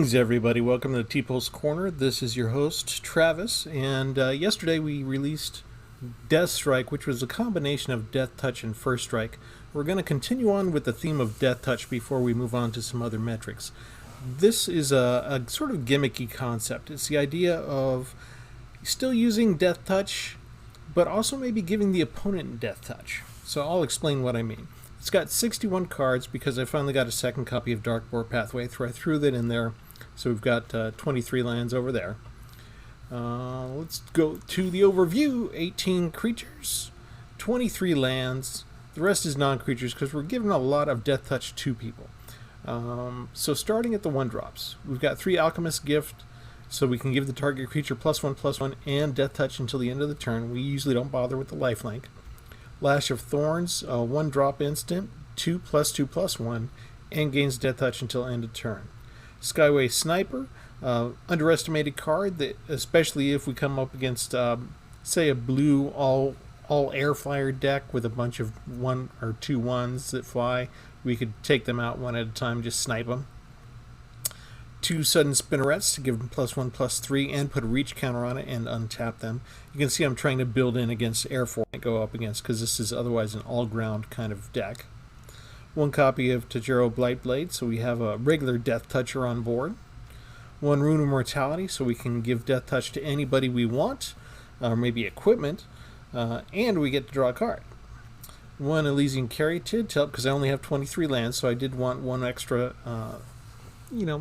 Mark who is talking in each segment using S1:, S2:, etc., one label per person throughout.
S1: Greetings everybody, welcome to the Tpull's Corner. This is your host, Travis, and yesterday we released Death Strike, which was a combination of Deathtouch and First Strike. We're going to continue on with the theme of Deathtouch before we move on to some other metrics. This is a sort of gimmicky concept. It's the idea of still using Deathtouch, but also maybe giving the opponent Deathtouch. So I'll explain what I mean. It's got 61 cards because I finally got a second copy of Darkboard Pathway, I threw that in there. So we've got 23 lands over there. Let's go to the overview. 18 creatures, 23 lands. The rest is non-creatures because we're giving a lot of Deathtouch to people. So starting at the 1-drops, we've got 3 Alchemist Gift, so we can give the target creature +1/+1 and Deathtouch until the end of the turn. We usually don't bother with the lifelink. Lash of Thorns, 1-drop instant, 2/2/1, and gains Deathtouch until end of turn. Skyway Sniper, underestimated card, that especially if we come up against, say, a blue all air flyer deck with a bunch of 1 or 2 1s that fly, we could take them out one at a time, just snipe them. 2 Sudden Spinnerets to give them +1/+3 and put a reach counter on it and untap them. You can see I'm trying to build in against Air Force I go up against because this is otherwise an all-ground kind of deck. 1 copy of Tajiro Blightblade, so we have a regular Deathtoucher on board. 1 Rune of Mortality, so we can give Deathtouch to anybody we want, or maybe equipment, and we get to draw a card. 1 Elysian Caryatid to help because I only have 23 lands, so I did want 1 extra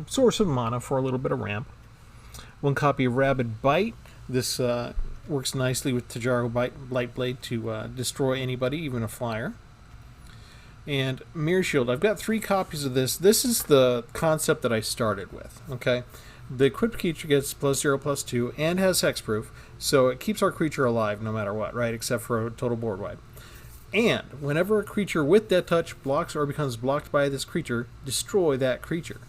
S1: source of mana for a little bit of ramp. 1 copy of Rabid Bite. This works nicely with Tajiro Blightblade to destroy anybody, even a flyer. And Mirror Shield. I've got 3 copies of this. This is the concept that I started with. Okay, the equipped creature gets +0/+2 and has hexproof, so it keeps our creature alive no matter what, right? Except for a total board wipe. And whenever a creature with Deathtouch blocks or becomes blocked by this creature, destroy that creature.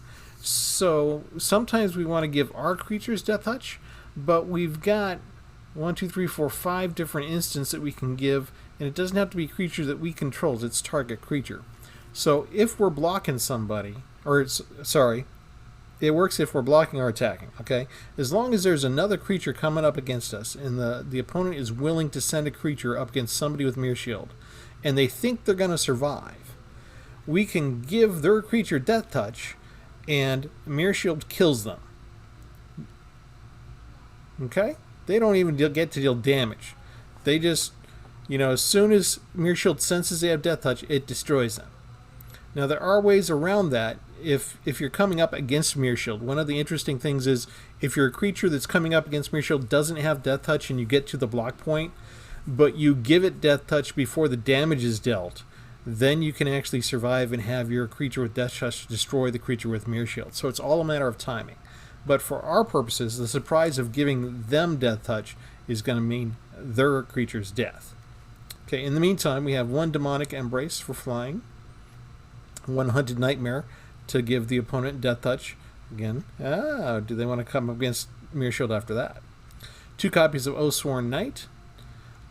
S1: So sometimes we want to give our creatures Deathtouch, but we've got 1, 2, 3, 4, 5 different instances that we can give, and it doesn't have to be creatures that we control, it's target creature. So if we're blocking somebody, it works if we're blocking or attacking, okay? As long as there's another creature coming up against us, and the opponent is willing to send a creature up against somebody with Mirror Shield, and they think they're going to survive, we can give their creature Deathtouch, and Mirror Shield kills them. Okay? They don't even get to deal damage. They just, as soon as Mirror Shield senses they have Deathtouch, it destroys them. Now, there are ways around that if you're coming up against Mirror Shield. One of the interesting things is if you're a creature that's coming up against Mirror Shield doesn't have Deathtouch and you get to the block point, but you give it Deathtouch before the damage is dealt, then you can actually survive and have your creature with Deathtouch destroy the creature with Mirror Shield. So it's all a matter of timing. But for our purposes, the surprise of giving them Deathtouch is going to mean their creature's death. Okay, in the meantime, we have 1 Demonic Embrace for flying, 1 Hunted Nightmare to give the opponent Deathtouch. Again, do they want to come against Mirror Shield after that? 2 copies of Oathsworn Knight,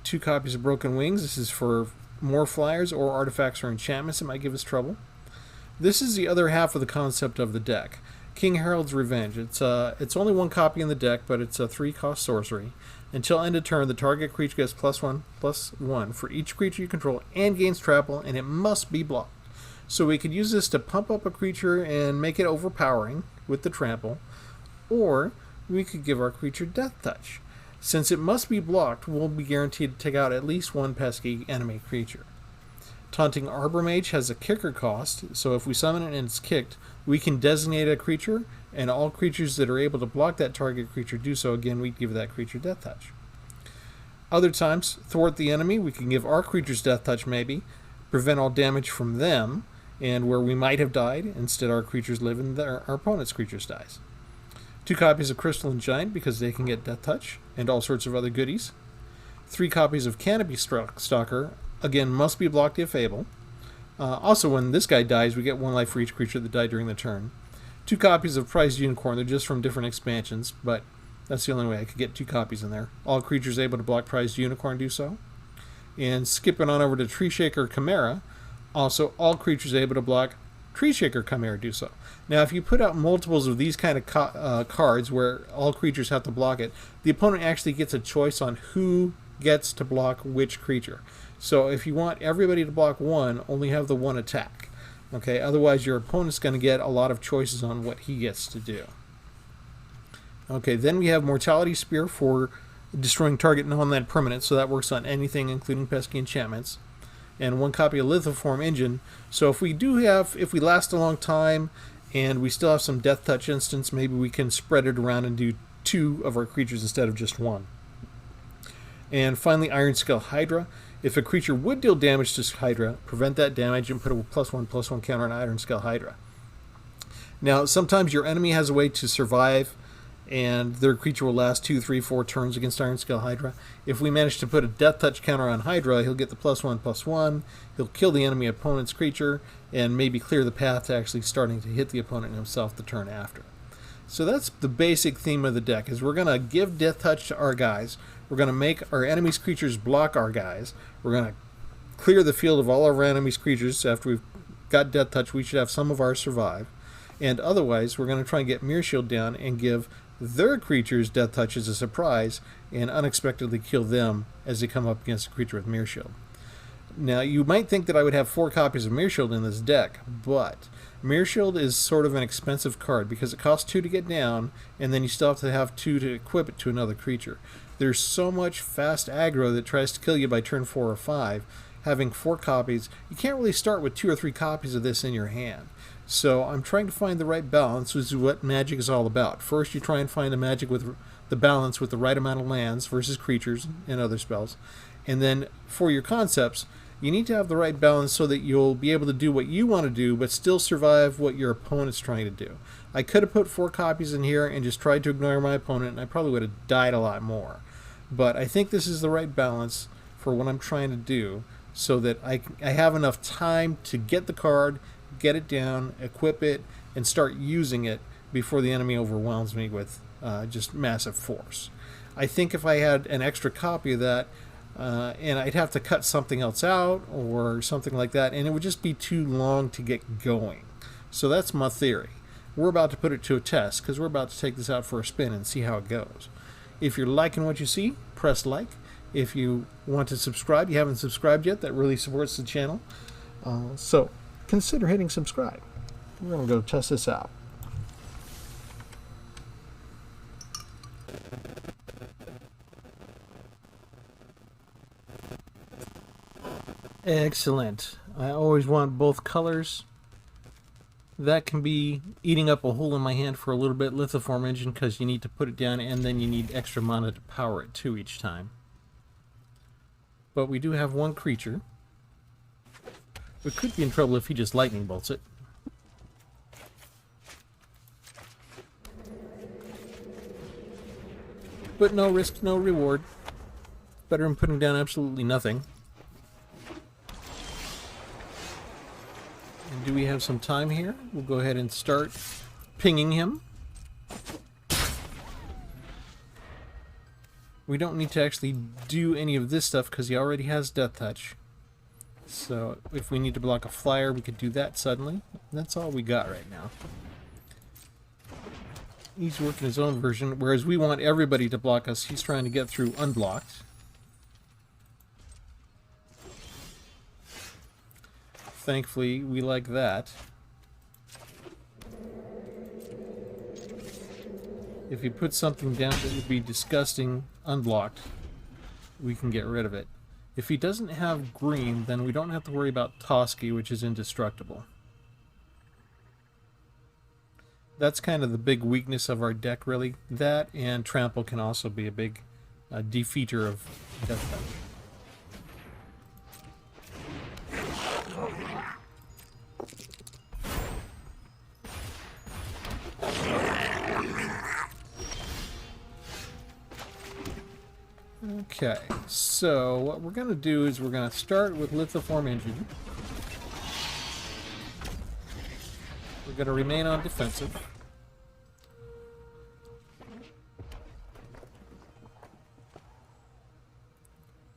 S1: 2 copies of Broken Wings. This is for more flyers or artifacts or enchantments that might give us trouble. This is the other half of the concept of the deck. King Harold's Revenge. It's only 1 copy in the deck, but it's a 3-cost sorcery. Until end of turn, the target creature gets +1/+1 for each creature you control and gains trample, and it must be blocked. So we could use this to pump up a creature and make it overpowering with the trample, or we could give our creature Deathtouch. Since it must be blocked, we'll be guaranteed to take out at least 1 pesky enemy creature. Taunting Arbor Mage has a kicker cost, so if we summon it and it's kicked, we can designate a creature, and all creatures that are able to block that target creature do so. Again, we give that creature Deathtouch. Other times, thwart the enemy, we can give our creatures Deathtouch maybe, prevent all damage from them, and where we might have died, instead our creatures live and our opponent's creatures dies. 2 copies of Crystalline Giant because they can get Deathtouch and all sorts of other goodies. 3 copies of Canopy Stalker, again, must be blocked if able. Also, when this guy dies, we get 1 life for each creature that died during the turn. 2 copies of Prized Unicorn. They're just from different expansions, but that's the only way I could get 2 copies in there. All creatures able to block Prized Unicorn do so. And skipping on over to Tree Shaker Chimera, also all creatures able to block Tree Shaker Chimera do so. Now, if you put out multiples of these kind of cards where all creatures have to block it, the opponent actually gets a choice on who gets to block which creature. So if you want everybody to block one, only have the one attack. Okay, otherwise your opponent's going to get a lot of choices on what he gets to do. Okay, then we have Mortality Spear for destroying target non-land permanent, so that works on anything including pesky enchantments. And 1 copy of Lithoform Engine. So if we last a long time and we still have some Deathtouch instants, maybe we can spread it around and do 2 of our creatures instead of just 1. And finally, Iron Scale Hydra. If a creature would deal damage to Hydra, prevent that damage and put a +1/+1 counter on Iron Scale Hydra. Now, sometimes your enemy has a way to survive, and their creature will last 2, 3, 4 turns against Iron Scale Hydra. If we manage to put a Deathtouch counter on Hydra, he'll get the +1/+1, he'll kill the enemy opponent's creature, and maybe clear the path to actually starting to hit the opponent himself the turn after. So that's the basic theme of the deck, is we're going to give Deathtouch to our guys, we're going to make our enemy's creatures block our guys, we're going to clear the field of all our enemy's creatures. After we've got Deathtouch, we should have some of ours survive, and otherwise we're going to try and get Mirror Shield down and give their creatures Deathtouch as a surprise and unexpectedly kill them as they come up against a creature with Mirror Shield. Now, you might think that I would have 4 copies of Mirror Shield in this deck, but Mirror Shield is sort of an expensive card because it costs 2 to get down, and then you still have to have 2 to equip it to another creature. There's so much fast aggro that tries to kill you by turn 4 or 5. Having 4 copies, you can't really start with 2 or 3 copies of this in your hand. So I'm trying to find the right balance, which is what Magic is all about. First, you try and find the Magic with the balance with the right amount of lands versus creatures and other spells. And then for your concepts, you need to have the right balance so that you'll be able to do what you want to do, but still survive what your opponent's trying to do. I could have put 4 copies in here and just tried to ignore my opponent, and I probably would have died a lot more. But I think this is the right balance for what I'm trying to do, so that I have enough time to get the card, get it down, equip it, and start using it before the enemy overwhelms me with just massive force. I think if I had an extra copy of that, and I'd have to cut something else out or something like that, and it would just be too long to get going. So that's my theory. We're about to put it to a test because we're about to take this out for a spin and see how it goes. If you're liking what you see, press like. If you want to subscribe, you haven't subscribed yet, that really supports the channel. So consider hitting subscribe. We're going to go test this out. Excellent. I always want both colors. That can be eating up a hole in my hand for a little bit. Lithoform Engine, because you need to put it down and then you need extra mana to power it too each time. But we do have 1 creature. We could be in trouble if he just lightning bolts it. But no risk, no reward. Better than putting down absolutely nothing. And do we have some time here? We'll go ahead and start pinging him. We don't need to actually do any of this stuff because he already has Deathtouch. So if we need to block a flyer, we could do that suddenly. That's all we got right now. He's working his own version, whereas we want everybody to block us. He's trying to get through unblocked. Thankfully, we like that. If you put something down that would be disgusting unblocked, we can get rid of it. If he doesn't have green, then we don't have to worry about Toski, which is indestructible. That's kind of the big weakness of our deck, really. That and Trample can also be a big defeater of Deathtouch. Okay, so what we're going to do is we're going to start with Lithoform Engine. We're going to remain on defensive.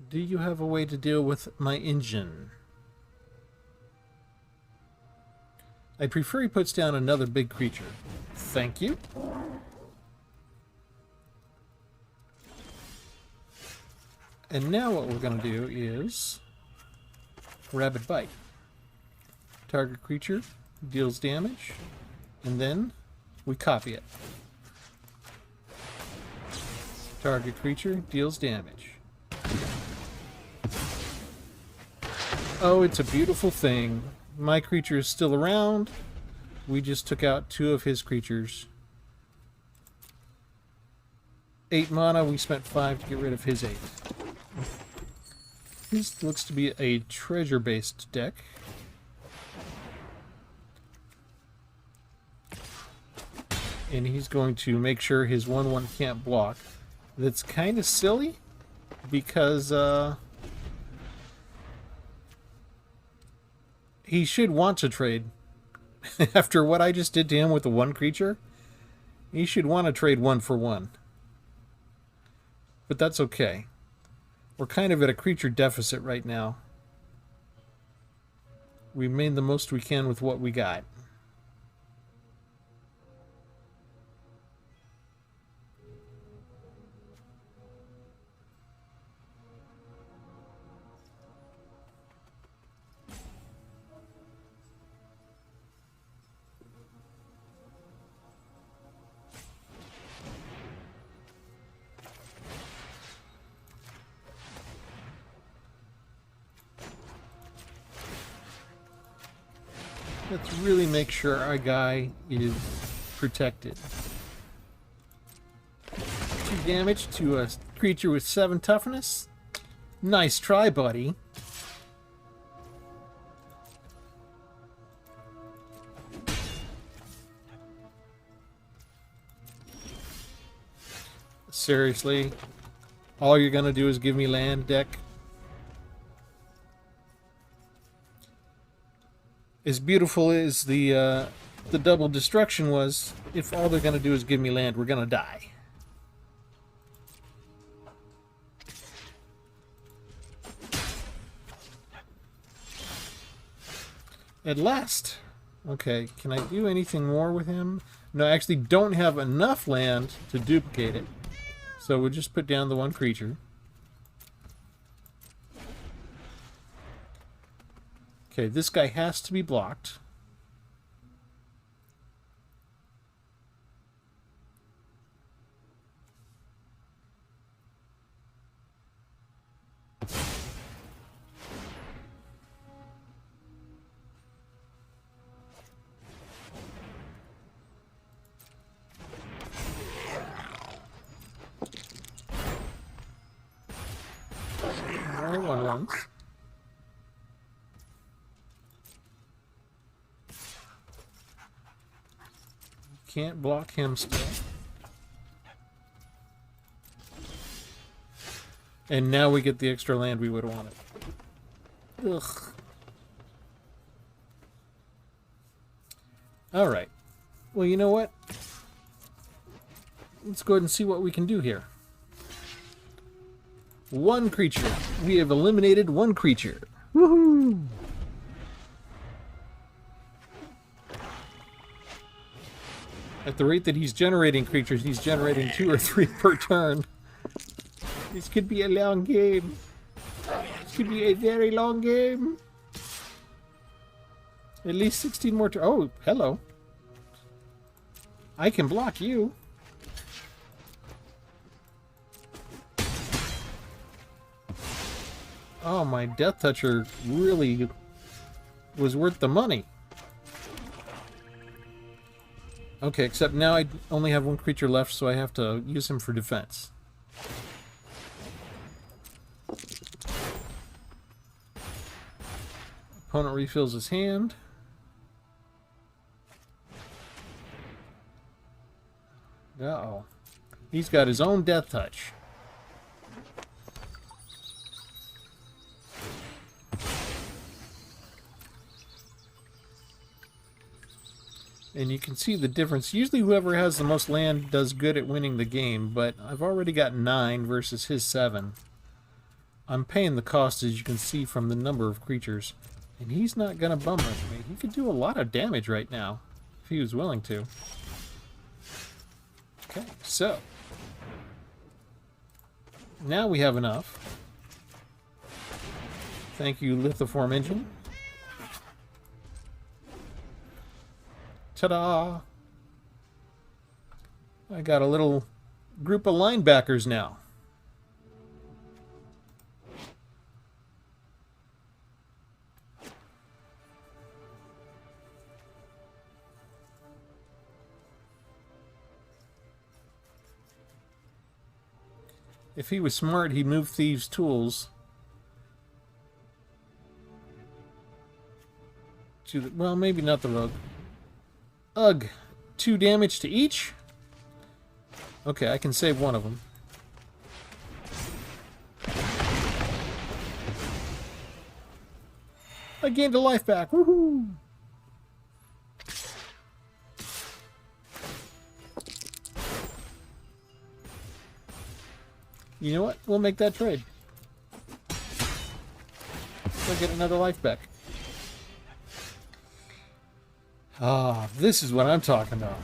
S1: Do you have a way to deal with my engine? I'd prefer he puts down another big creature. Thank you. And now what we're going to do is Rabid Bite. Target creature deals damage, and then we copy it. Target creature deals damage. Oh, it's a beautiful thing. My creature is still around. We just took out 2 of his creatures. 8 mana, we spent 5 to get rid of his 8. This looks to be a treasure-based deck. And he's going to make sure his 1/1 can't block. That's kind of silly, because he should want to trade. After what I just did to him with the 1 creature, he should want to trade 1 for 1. But that's okay. We're kind of at a creature deficit right now. We made the most we can with what we got. Let's really make sure our guy is protected. 2 damage to a creature with 7 toughness. Nice try, buddy. Seriously? All you're gonna do is give me land, deck? As beautiful as the double destruction was, if all they're going to do is give me land, we're going to die. At last. Okay, can I do anything more with him? No, I actually don't have enough land to duplicate it. So we'll just put down the 1 creature. Okay, this guy has to be blocked. More 1/1s. Can't block him still. And now we get the extra land we would have wanted. Ugh. Alright. Well, you know what? Let's go ahead and see what we can do here. 1 creature. We have eliminated 1 creature. Woohoo! At the rate that he's generating creatures, he's generating 2 or 3 per turn. This could be a long game. This could be a very long game. At least 16 more turns. Oh, hello. I can block you. Oh, my Deathtoucher really was worth the money. Okay, except now I only have 1 creature left, so I have to use him for defense. Opponent refills his hand. Uh-oh. He's got his own Deathtouch. And you can see the difference. Usually whoever has the most land does good at winning the game, but I've already got 9 versus his 7. I'm paying the cost, as you can see from the number of creatures. And he's not going to bum rush me. He could do a lot of damage right now, if he was willing to. Okay, so. Now we have enough. Thank you, Lithoform Engine. Ta-da! I got a little group of linebackers now. If he was smart, he'd move Thieves' Tools to the, well, maybe not the Rogue. Ugh, 2 damage to each? Okay, I can save one of them. I gained a life back. Woohoo! You know what? We'll make that trade. We'll get another life back. Ah, this is what I'm talking about.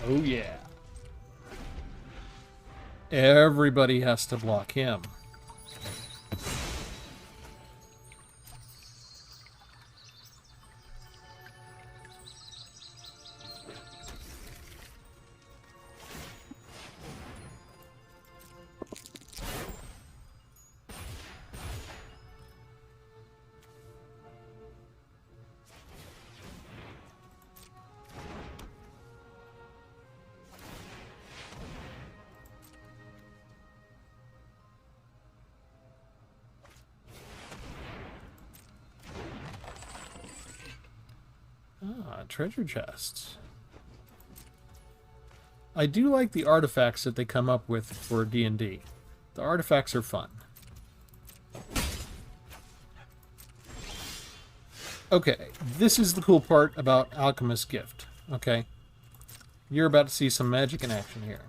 S1: Oh yeah. Everybody has to block him. Ah, treasure chests. I do like the artifacts that they come up with for D&D. The artifacts are fun. Okay, this is the cool part about Alchemist's Gift, okay? You're about to see some magic in action here.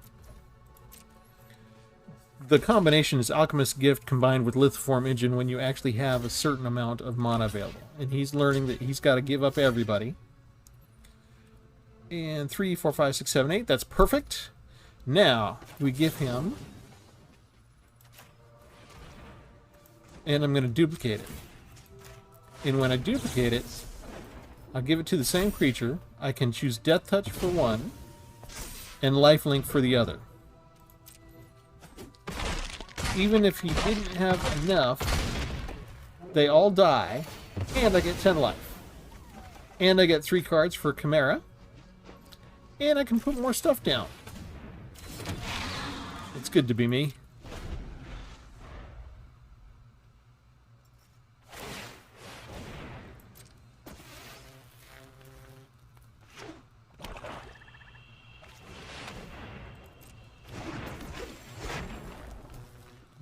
S1: The combination is Alchemist's Gift combined with Lithoform Engine when you actually have a certain amount of mana available. And he's learning that he's got to give up everybody. And 3, 4, 5, 6, 7, 8. That's perfect. Now, we give him... And I'm going to duplicate it. And when I duplicate it, I'll give it to the same creature. I can choose Deathtouch for one, and Lifelink for the other. Even if he didn't have enough, they all die, and I get 10 life. And I get 3 cards for Chimera, and I can put more stuff down. It's good to be me.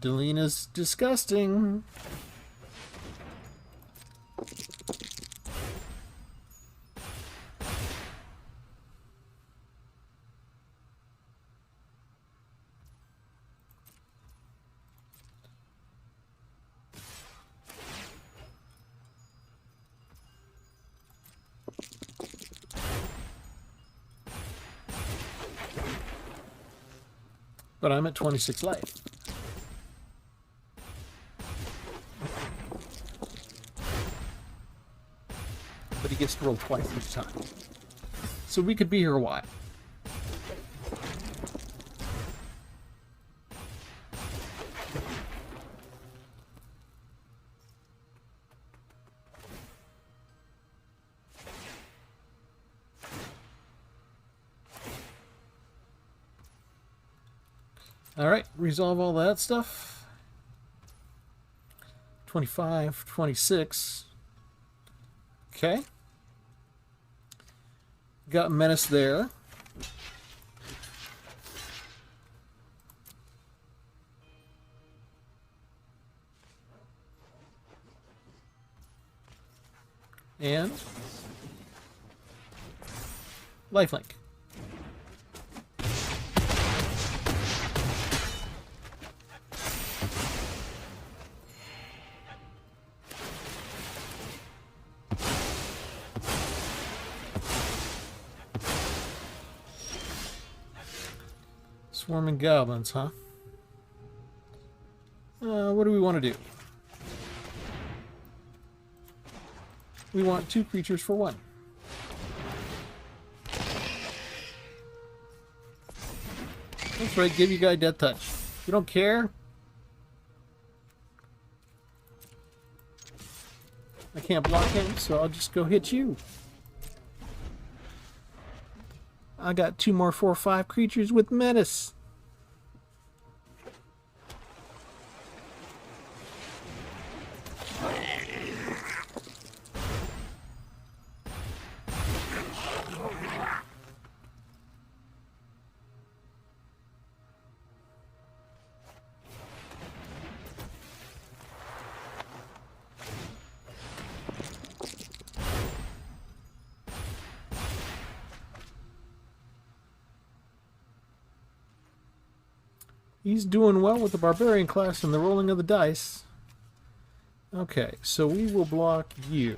S1: Delina's disgusting. But I'm at 26 life. But he gets to roll twice each time. So we could be here a while. Alright, resolve all that stuff. 25, 26. Okay. Got Menace there. And Lifelink. Swarming goblins, huh? What do we want to do? We want 2 creatures for 1. That's right, give your guy Deathtouch. You don't care? I can't block him, so I'll just go hit you. I got 2 more 4/5 creatures with menace. He's doing well with the barbarian class and the rolling of the dice. Okay, so we will block you.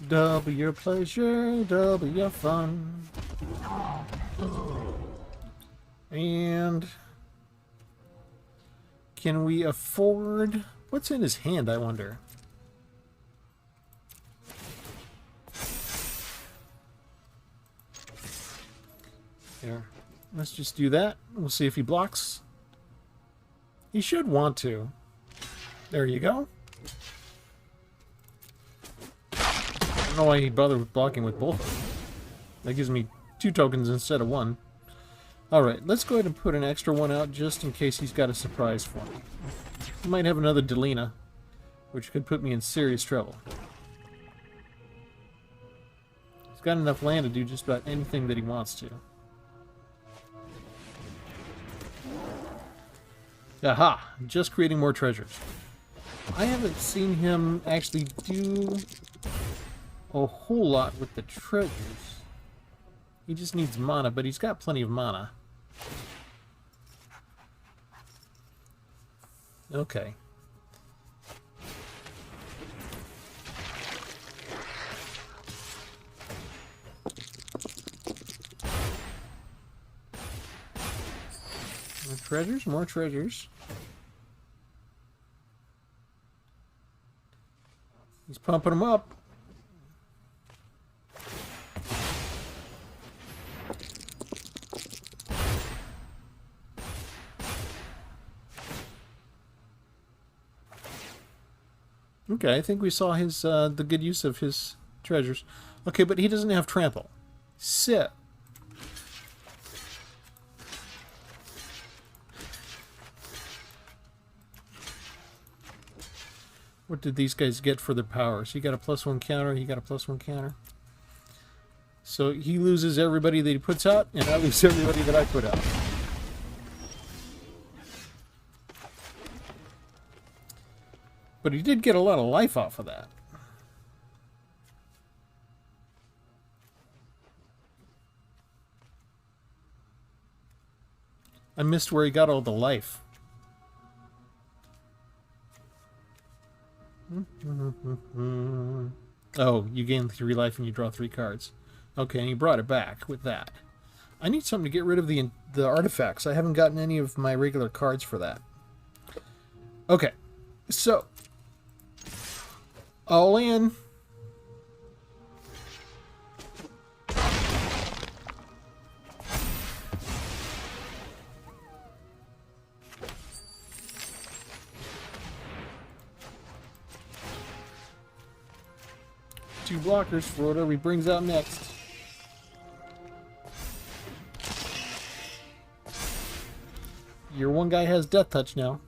S1: Double your pleasure, double your fun. And can we afford... What's in his hand, I wonder? Here, let's just do that. We'll see if he blocks. He should want to. There you go. I don't know why he bothered blocking with both of them. That gives me 2 tokens instead of 1. Alright, let's go ahead and put an extra 1 out just in case he's got a surprise for me. He might have another Delina, which could put me in serious trouble. He's got enough land to do just about anything that he wants to. Aha! Just creating more treasures. I haven't seen him actually do a whole lot with the treasures. He just needs mana, but he's got plenty of mana. Okay. More treasures, more treasures. He's pumping them up. Okay, I think we saw his the good use of his treasures. Okay, but he doesn't have trample. Sit. What did these guys get for their powers? He got a +1 counter, he got a +1 counter. So he loses everybody that he puts out, and I lose everybody that I put out. But he did get a lot of life off of that. I missed where he got all the life. Oh, you gain 3 life and you draw 3 cards. Okay, and he brought it back with that. I need something to get rid of the artifacts. I haven't gotten any of my regular cards for that. Okay, so... all in. Two blockers for whatever he brings out next. Your one guy has Deathtouch now.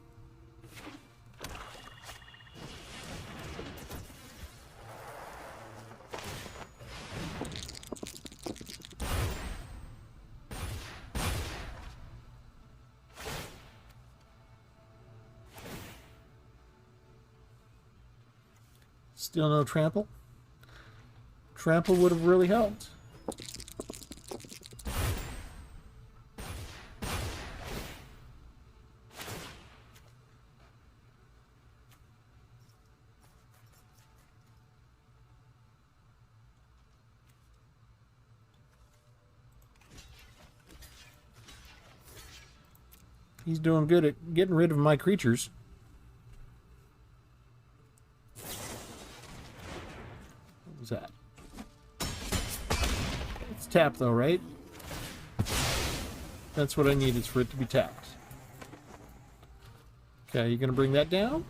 S1: Still no trample. Trample would have really helped. He's doing good at getting rid of my creatures. What was that? It's tapped though, right? That's what I need, is for it to be tapped. Okay, you gonna bring that down?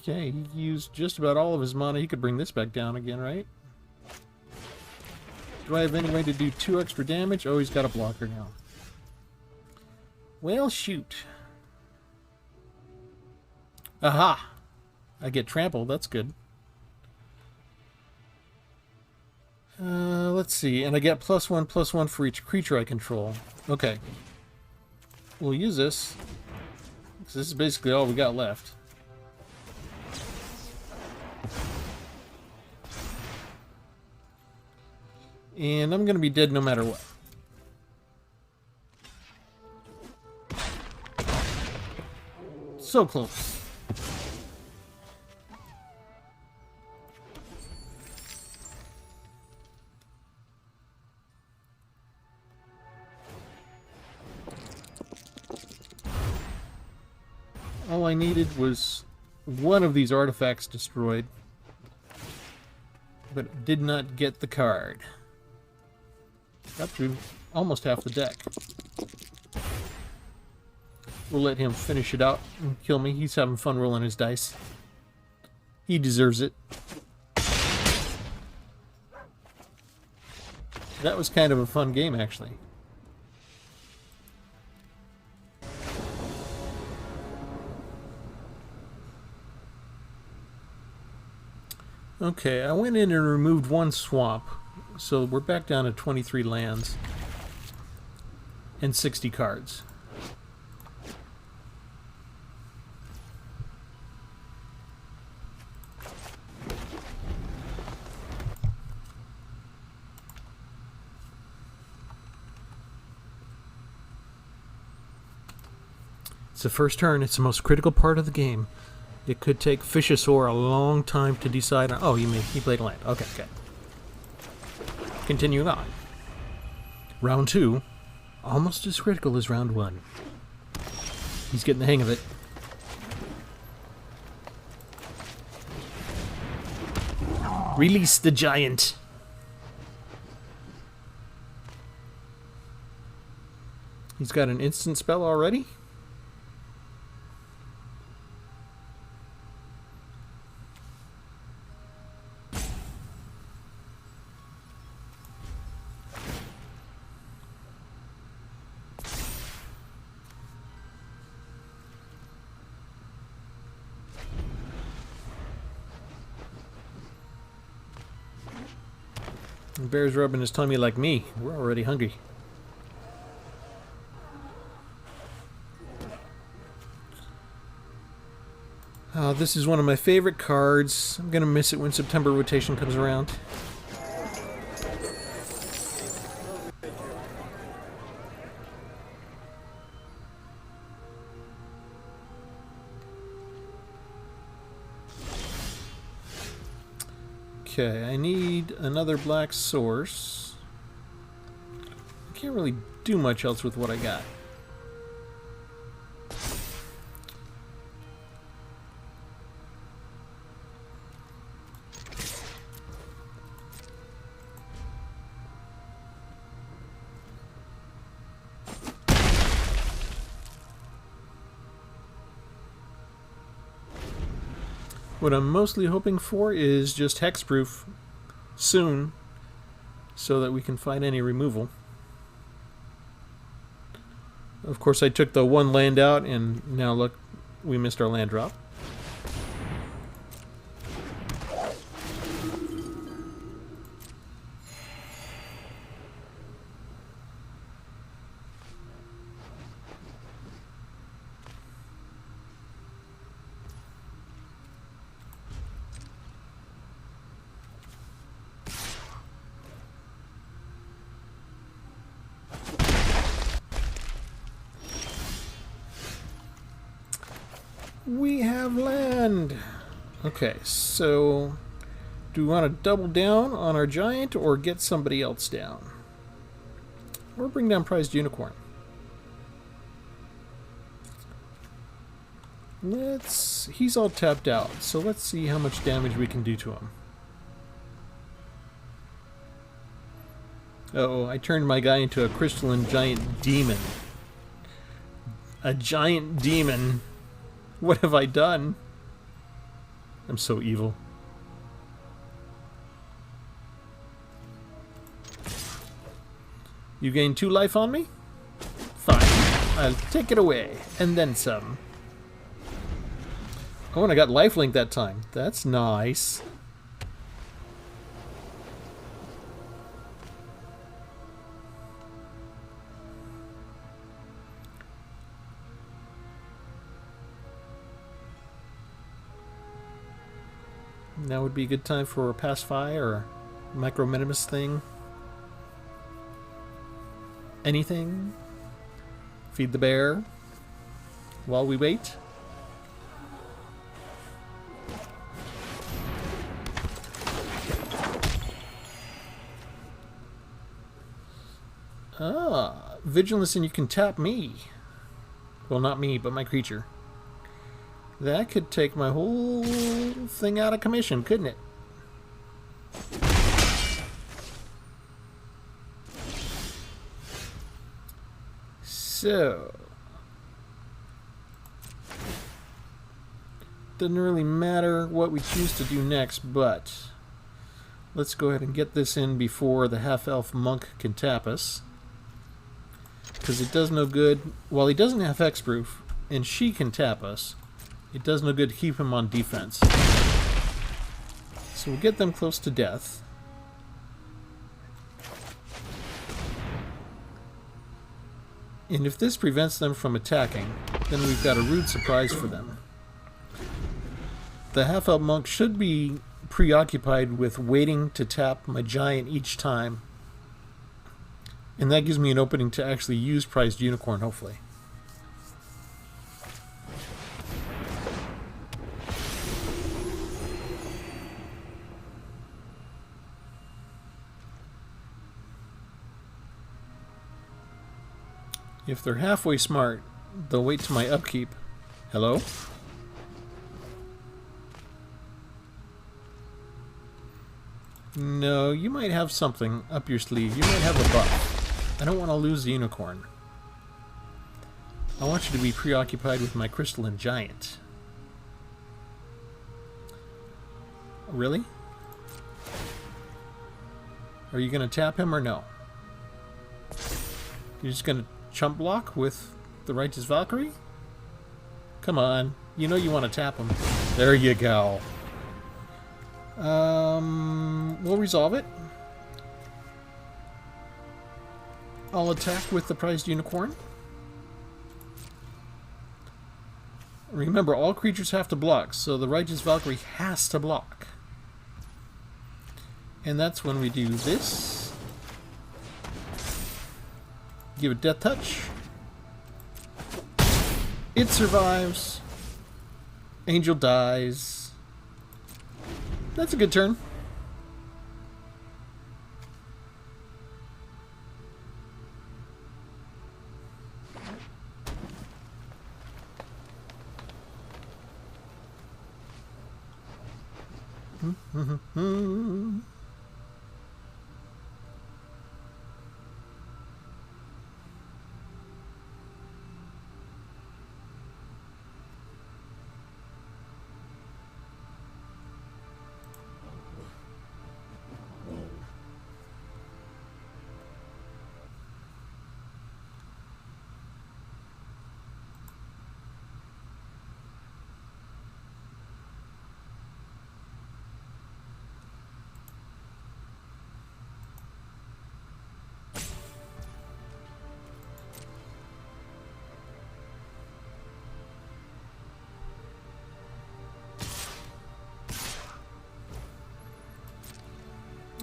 S1: Okay, he used just about all of his mana. He could bring this back down again, right? Do I have any way to do 2 extra damage? Oh, he's got a blocker now. Well, shoot. Aha! I get trampled. That's good. Let's see. And I get +1/+1 for each creature I control. Okay. We'll use this, because this is basically all we got left. And I'm going to be dead no matter what. So close. All I needed was one of these artifacts destroyed, but did not get the card. Got through almost half the deck. We'll let him finish it out and kill me. He's having fun rolling his dice. He deserves it. That was kind of a fun game, actually. Okay, I went in and removed 1 swamp, so we're back down to 23 lands and 60 cards. It's the first turn. It's the most critical part of the game. It could take Fishosaur a long time to decide on... Oh, he played a land. Okay, okay. Continuing on. Round 2. Almost as critical as round 1. He's getting the hang of it. Release the giant. He's got an instant spell already? The bear's rubbing his tummy like me. We're already hungry. This is one of my favorite cards. I'm gonna miss it when September rotation comes around. Okay, I need another black source. I can't really do much else with what I got. What I'm mostly hoping for is just hexproof soon, so that we can fight any removal. Of course, I took the 1 land out, and now look, we missed our land drop. We have land! Okay, so do we want to double down on our giant or get somebody else down? Or bring down Prized Unicorn? He's all tapped out, so let's see how much damage we can do to him. Uh-oh, I turned my guy into a crystalline giant demon. A giant demon? What have I done? I'm so evil. You gain 2 life on me? Fine. I'll take it away. And then some. Oh, and I got lifelink that time. That's nice. Now would be a good time for a pacify or a micro minimus thing. Anything? Feed the bear while we wait. Ah, vigilance, and you can tap me. Well, not me, but my creature. That could take my whole thing out of commission, couldn't it? So, doesn't really matter what we choose to do next, but let's go ahead and get this in before the half-elf monk can tap us. Because it does no good, while he doesn't have hexproof, and she can tap us, it does no good to keep him on defense. So we'll get them close to death. And if this prevents them from attacking, then we've got a rude surprise for them. The half-elf monk should be preoccupied with waiting to tap my giant each time. And that gives me an opening to actually use Prized Unicorn, hopefully. If they're halfway smart, they'll wait till my upkeep. Hello? No, you might have something up your sleeve. You might have a buff. I don't want to lose the unicorn. I want you to be preoccupied with my crystalline giant. Really? Are you going to tap him or no? You're just going to chump block with the Righteous Valkyrie? Come on. You know you want to tap him. There you go. We'll resolve it. I'll attack with the Prized Unicorn. Remember, all creatures have to block, so the Righteous Valkyrie has to block. And that's when we do this. Give it Deathtouch. It survives. Angel dies. That's a good turn.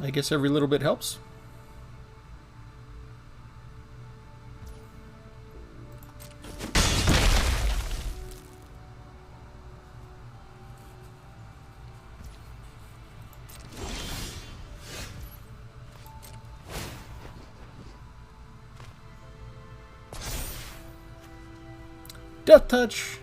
S1: I guess every little bit helps. Deathtouch.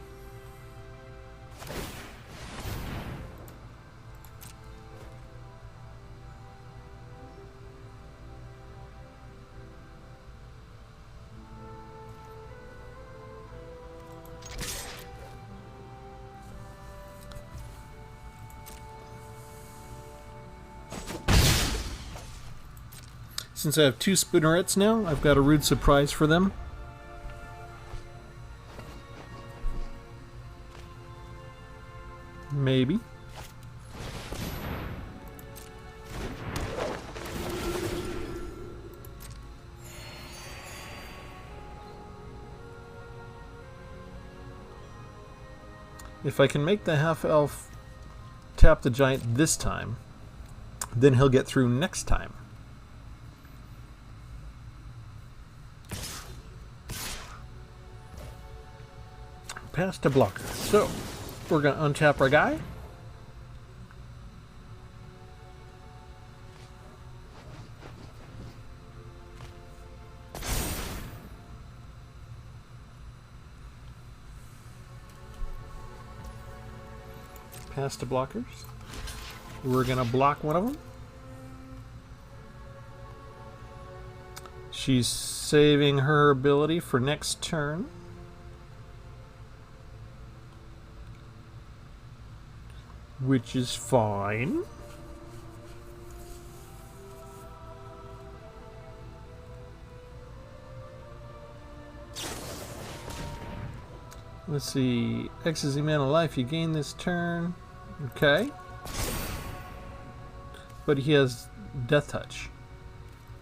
S1: Since I have 2 spinnerets now, I've got a rude surprise for them. Maybe. If I can make the half-elf tap the giant this time, then he'll get through next time. Past a blocker. So, we're going to untap our guy. Past the blockers. We're going to block one of them. She's saving her ability for next turn. Which is fine. Let's see. X is the amount of life you gain this turn. Okay. But he has Deathtouch.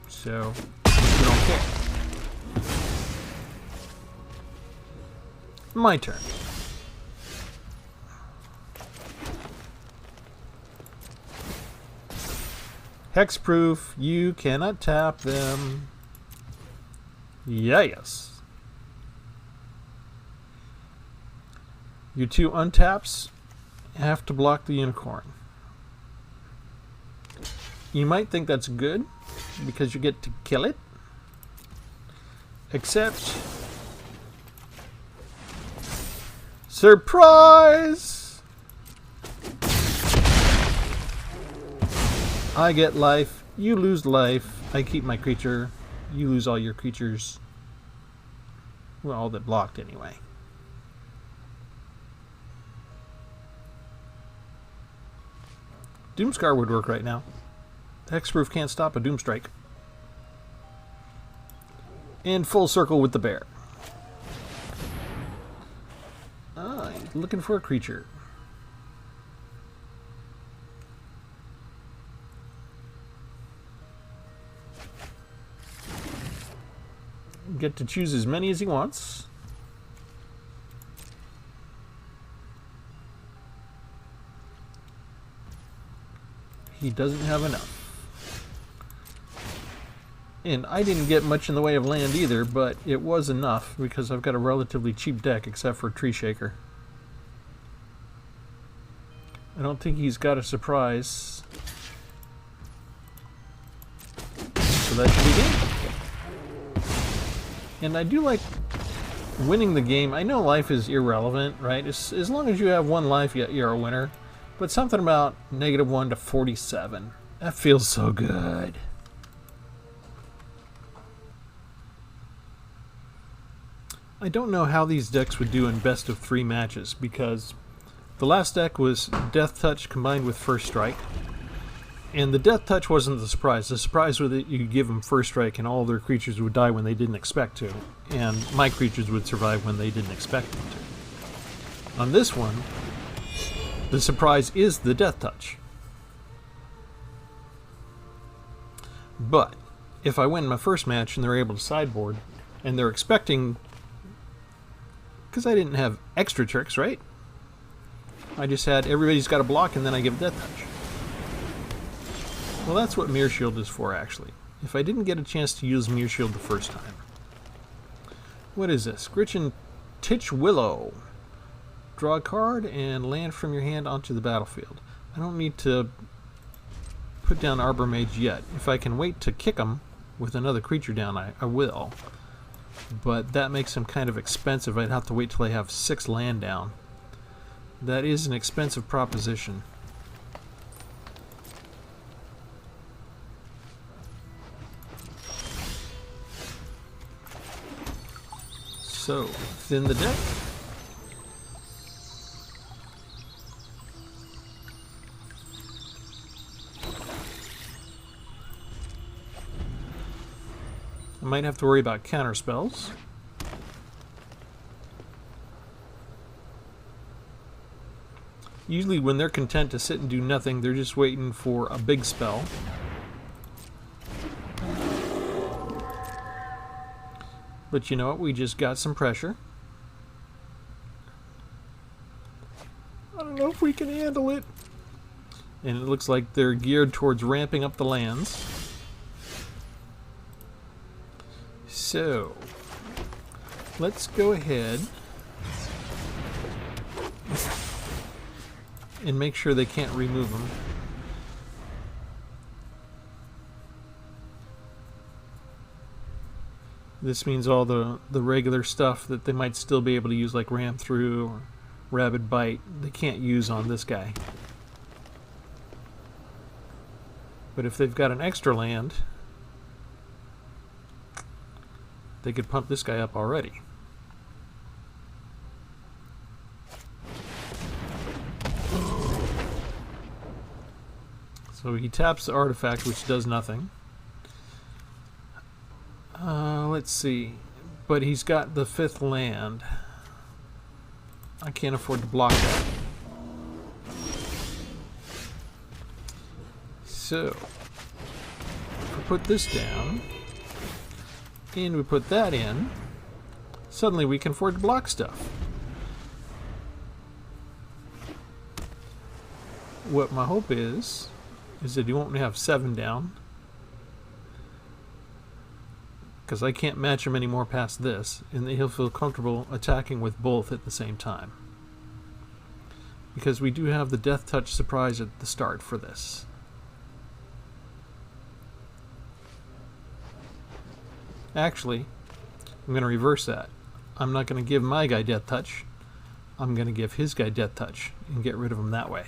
S1: So, we don't care. My turn. Hexproof, you cannot tap them. Yes. Your 2 untaps have to block the unicorn. You might think that's good because you get to kill it. Except, surprise! I get life, you lose life, I keep my creature, you lose all your creatures. Well, all that blocked anyway. Doomscar would work right now. Hexproof can't stop a Doomstrike. And full circle with the bear. Ah, looking for a creature. Get to choose as many as he wants. He doesn't have enough. And I didn't get much in the way of land either, but it was enough because I've got a relatively cheap deck except for Tree Shaker. I don't think he's got a surprise. So that should be game. And I do like winning the game. I know life is irrelevant, right? As long as you have 1 life, you're a winner. But something about -1 to 47. That feels so good. I don't know how these decks would do in best of 3 matches, because the last deck was Deathtouch combined with First Strike. And the Deathtouch wasn't the surprise. The surprise was that you give them First Strike and all their creatures would die when they didn't expect to. And my creatures would survive when they didn't expect them to. On this one, the surprise is the Deathtouch. But if I win my first match and they're able to sideboard, and they're expecting... Because I didn't have extra tricks, right? I just had everybody's got a block and then I give Deathtouch. Well, that's what Mirror Shield is for, actually. If I didn't get a chance to use Mirror Shield the first time. What is this? Gritchin Titchwillow. Draw a card and land from your hand onto the battlefield. I don't need to put down Arbor Mage yet. If I can wait to kick him with another creature down, I will. But that makes him kind of expensive. I'd have to wait till I have 6 land down. That is an expensive proposition. So, thin the deck. I might have to worry about counter spells. Usually when they're content to sit and do nothing, they're just waiting for a big spell. But you know what? We just got some pressure. I don't know if we can handle it. And it looks like they're geared towards ramping up the lands. So, let's go ahead and make sure they can't remove them. This means all the regular stuff that they might still be able to use, like Ram Through or Rabid Bite, they can't use on this guy. But if they've got an extra land, they could pump this guy up already. So he taps the artifact, which does nothing. Let's see. But he's got the 5th land. I can't afford to block that. So, if we put this down, and we put that in, suddenly we can afford to block stuff. What my hope is that he won't have 7 down, because I can't match him anymore past this, and he'll feel comfortable attacking with both at the same time. Because we do have the Deathtouch surprise at the start for this. Actually, I'm going to reverse that. I'm not going to give my guy Deathtouch. I'm going to give his guy Deathtouch and get rid of him that way.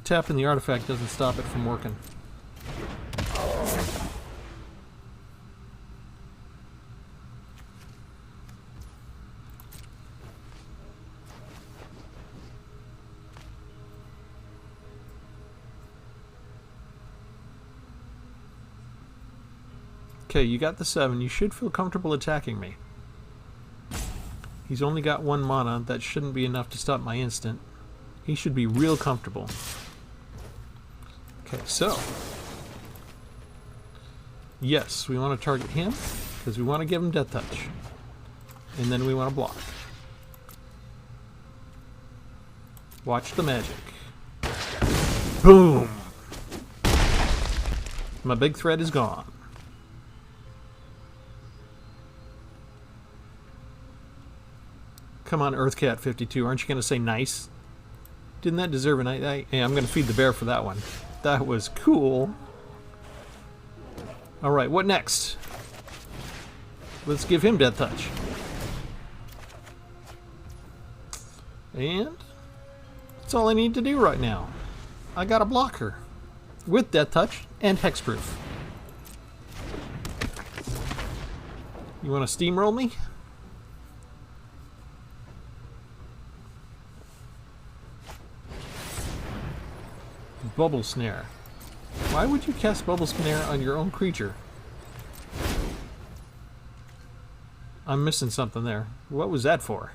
S1: Tapping the artifact doesn't stop it from working. Okay, you got the 7. You should feel comfortable attacking me. He's only got 1 mana. That shouldn't be enough to stop my instant. He should be real comfortable. Okay, so. Yes, we want to target him because we want to give him Deathtouch. And then we want to block. Watch the magic. Boom! My big threat is gone. Come on, EarthCat52, aren't you going to say nice? Didn't that deserve a nice? Hey, I'm going to feed the bear for that one. That was cool. Alright, what next? Let's give him Deathtouch. And that's all I need to do right now. I got a blocker with Deathtouch and Hexproof. You want to steamroll me? Bubble Snare. Why would you cast Bubble Snare on your own creature? I'm missing something there. What was that for?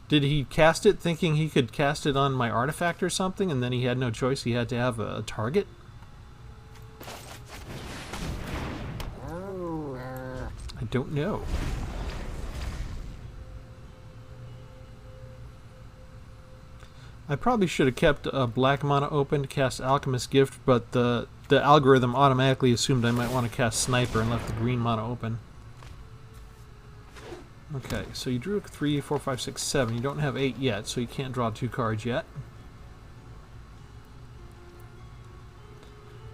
S1: Did he cast it thinking he could cast it on my artifact or something, and then he had no choice, he had to have a target? I don't know. I probably should have kept a black mana open to cast Alchemist Gift, but the algorithm automatically assumed I might want to cast Sniper and left the green mana open. Okay, so you drew 3, 4, 5, 6, 7. You don't have 8 yet, so you can't draw 2 cards yet.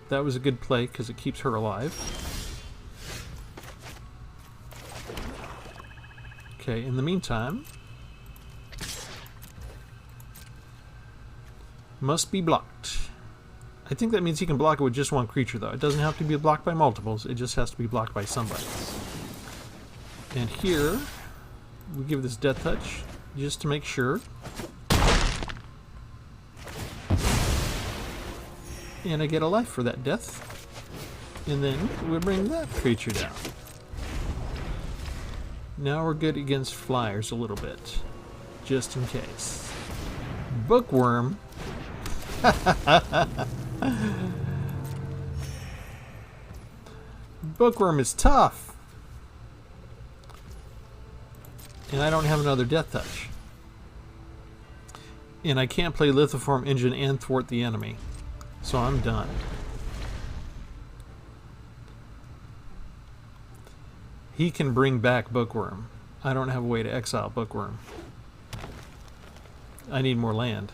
S1: That was a good play because it keeps her alive. Okay, in the meantime, must be blocked. I think that means he can block it with just one creature, though. It doesn't have to be blocked by multiples. It just has to be blocked by somebody. And here, we give this Deathtouch just to make sure. And I get a life for that death. And then we bring that creature down. Now we're good against flyers a little bit. Just in case. Bookworm. Bookworm is tough. And I don't have another Deathtouch. And I can't play Lithoform Engine and thwart the enemy. So I'm done. He can bring back Bookworm. I don't have a way to exile Bookworm. I need more land.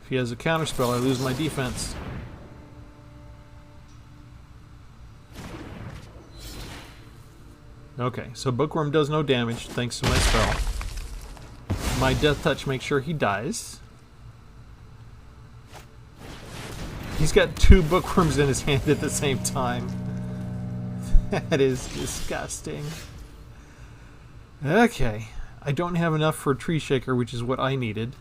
S1: If he has a counterspell, I lose my defense. Okay, so Bookworm does no damage thanks to my spell. My Deathtouch makes sure he dies. He's got 2 Bookworms in his hand at the same time. That is disgusting. Okay, I don't have enough for a Tree Shaker, which is what I needed.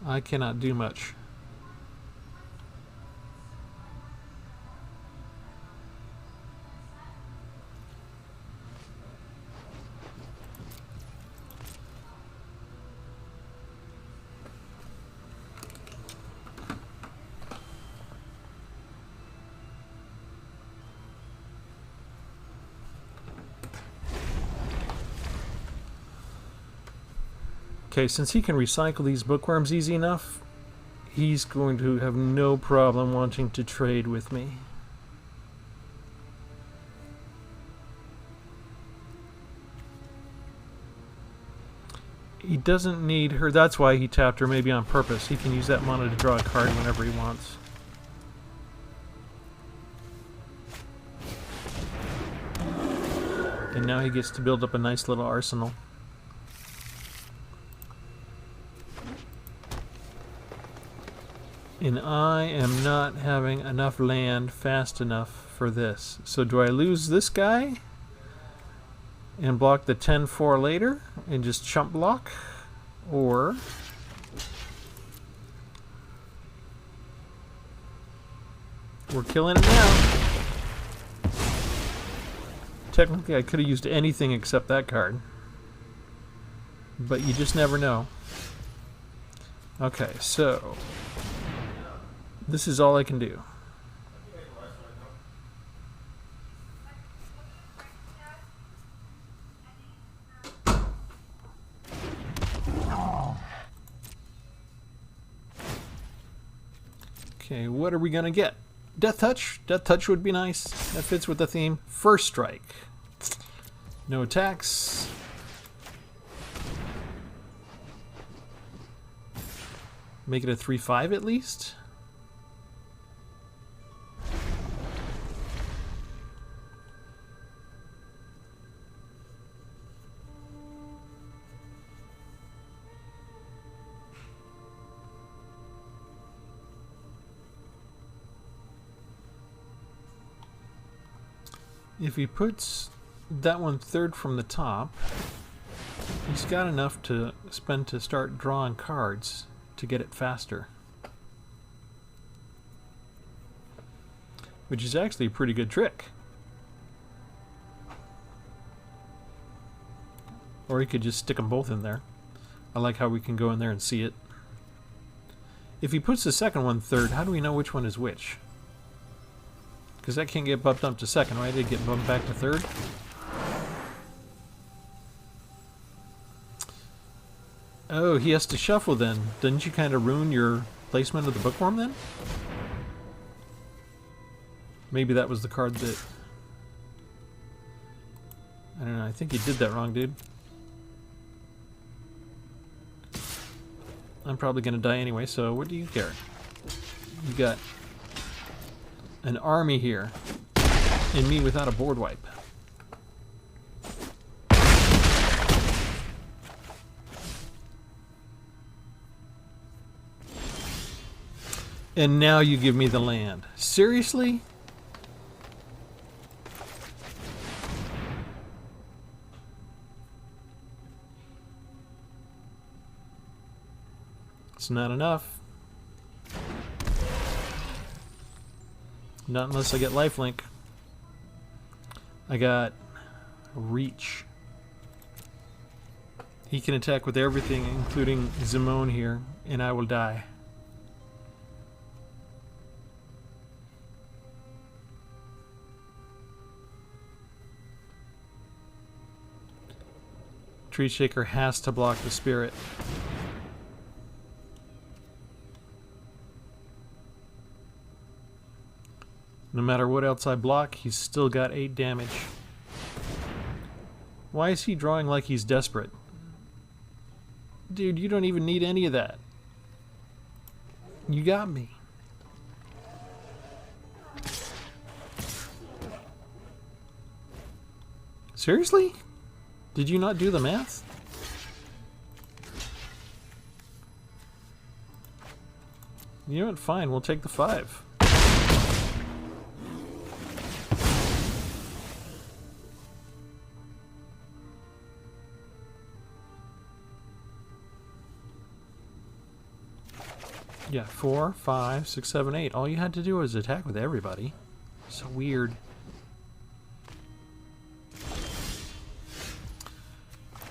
S1: I cannot do much. Okay, since he can recycle these Bookworms easy enough, he's going to have no problem wanting to trade with me. He doesn't need her. That's why he tapped her, maybe on purpose. He can use that mana to draw a card whenever he wants. And now he gets to build up a nice little arsenal. And I am not having enough land fast enough for this. So do I lose this guy and block the 10-4 later and just chump block? Or we're killing it now. Technically I could have used anything except that card. But you just never know. Okay, so this is all I can do. Okay, what are we gonna get? Deathtouch? Deathtouch would be nice. That fits with the theme. First strike. No attacks. Make it a 3/5 at least. If he puts that one third from the top, he's got enough to spend to start drawing cards to get it faster. Which is actually a pretty good trick. Or he could just stick them both in there. I like how we can go in there and see it. If he puts the second one third, how do we know which one is which? Because that can't get bumped up to second, right? It'd get bumped back to third. Oh, he has to shuffle then. Didn't you kind of ruin your placement of the bookworm then? Maybe that was the card that... I don't know, I think you did that wrong, dude. I'm probably gonna die anyway, so what do you care? You got an army here, and me without a board wipe. And now you give me the land. Seriously? It's not enough. Not unless I get lifelink. I got reach. He can attack with everything, including Zimone here, and I will die. Tree Shaker has to block the spirit. No matter what else I block, he's still got 8 damage. Why is he drawing like he's desperate? Dude, you don't even need any of that. You got me. Seriously? Did you not do the math? You know what? Fine, we'll take the 5. Yeah, 4, 5, 6, 7, 8. All you had to do was attack with everybody. So weird.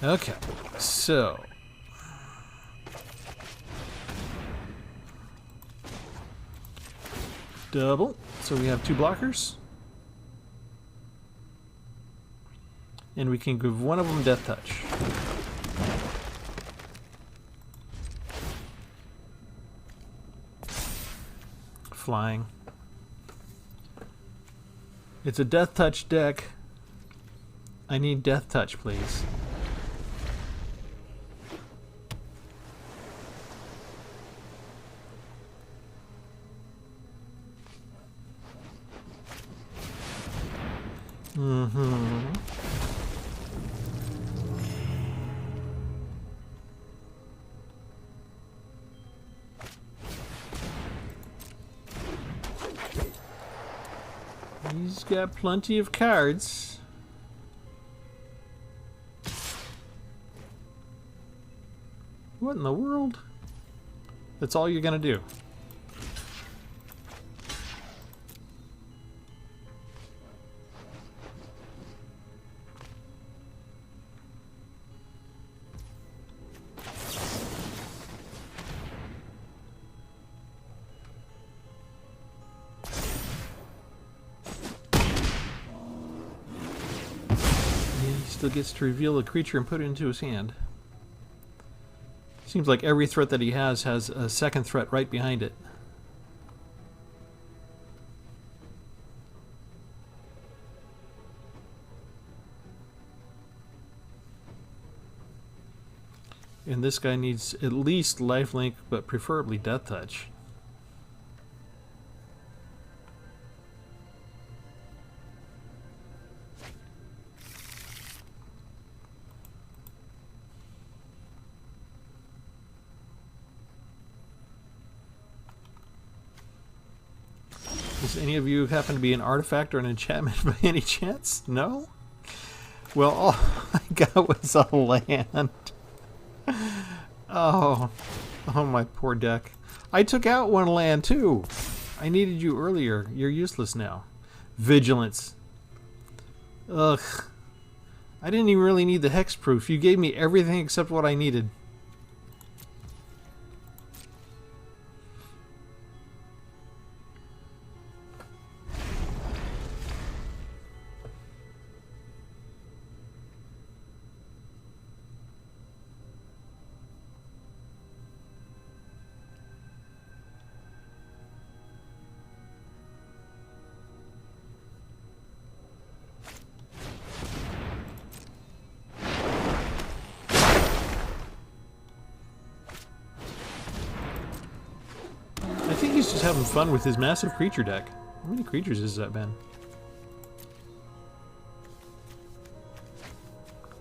S1: Okay, so... double. So we have 2 blockers. And we can give one of them Deathtouch. Flying. It's a Deathtouch deck. I need Deathtouch, please. He's got plenty of cards. What in the world? That's all you're gonna do. Still gets to reveal a creature and put it into his hand. Seems like every threat that he has a second threat right behind it. And this guy needs at least lifelink, but preferably Deathtouch. Does any of you happen to be an artifact or an enchantment by any chance? No? Well, all I got was a land. Oh my poor deck. I took out one land too. I needed you earlier. You're useless now. Vigilance. Ugh. I didn't even really need the hexproof. You gave me everything except what I needed. I think he's just having fun with his massive creature deck. How many creatures has that been?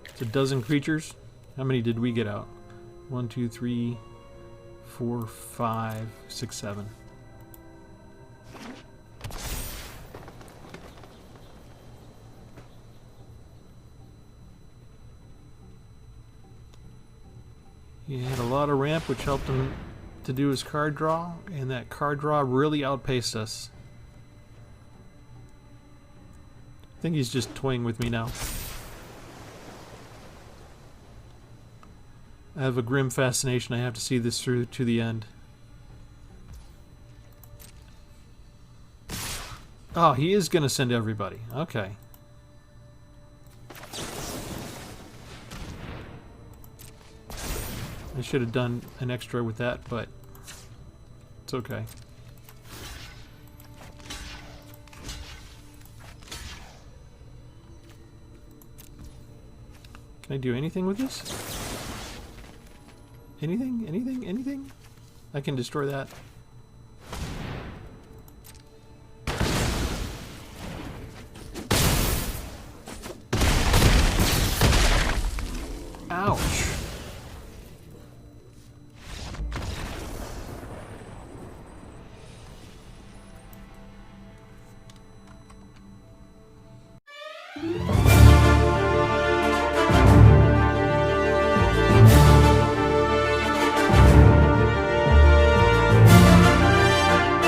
S1: It's a dozen creatures. How many did we get out? 1, 2, 3, 4, 5, 6, 7. He had a lot of ramp, which helped him to do his card draw, and that card draw really outpaced us. I think he's just toying with me now. I have a grim fascination. I have to see this through to the end. Oh, he is going to send everybody. Okay. I should have done an extra with that, but it's okay. Can I do anything with this? Anything? Anything? Anything? I can destroy that. Ouch.